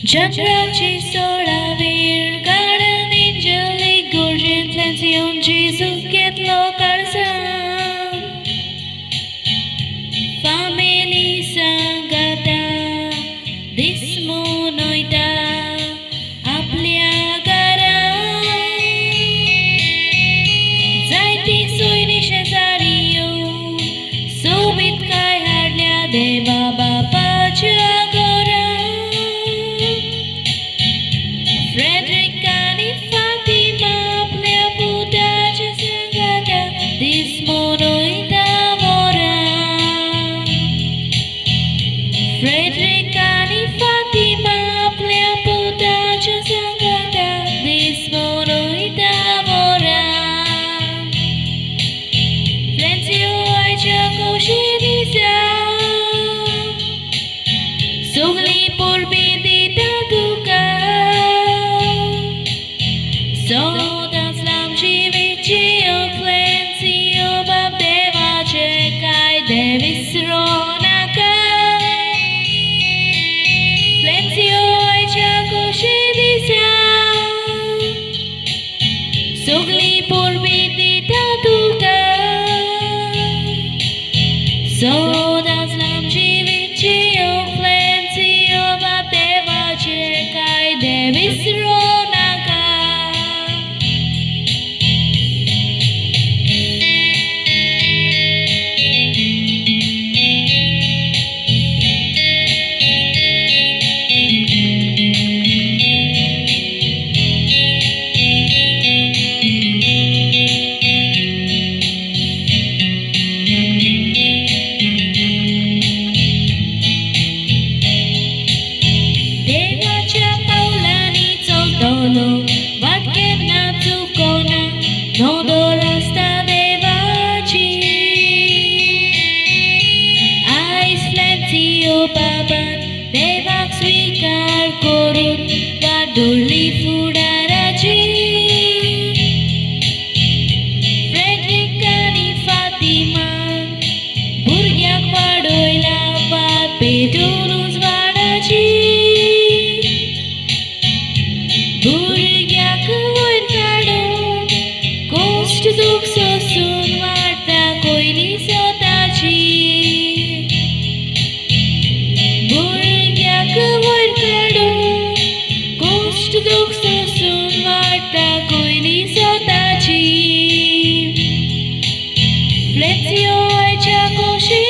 Gianraci solavir garden angelic gorgeon plantion Jesus get lokarsam family sangata dismonoita आपल्या घरात जायती सोयरी शेजारी येऊन सोबीत काय हाडल्या देवा बापाच्या Frederick आणि Fatima आपल्या पुताच्या संगाता दिसमोनोईता मोरा Frederick आणि Fatima आपल्या पुताच्या संगाता दिसमोनोईता मोरा Flencio आयच्या कोशिनीचा सोगली पोरबी दिता तुका Sodas nam żywicie oflencjo bab dewa czekaj devis ronaka Flencjo ajcia koszydisa Sogli porbiti tatuka Sodas nam żywicie oflencjo bab dewa czekaj devis ronaka Vatkiena cukona, no dorasta devaci Ais Flencio baban, devak svikar korun Vaduli fudaraci Frederick आणि Fatima Burgyak वाडोयला बात पेटूनच वाडाची Burgyak वयर काढून गोष्ट दुःख सोसून वाटता कोयली स्वतःची Burgyak वयर काढून गोष्ट दुःख सोसून वाटता कोयली स्वतःची Flencio आयच्या कोशी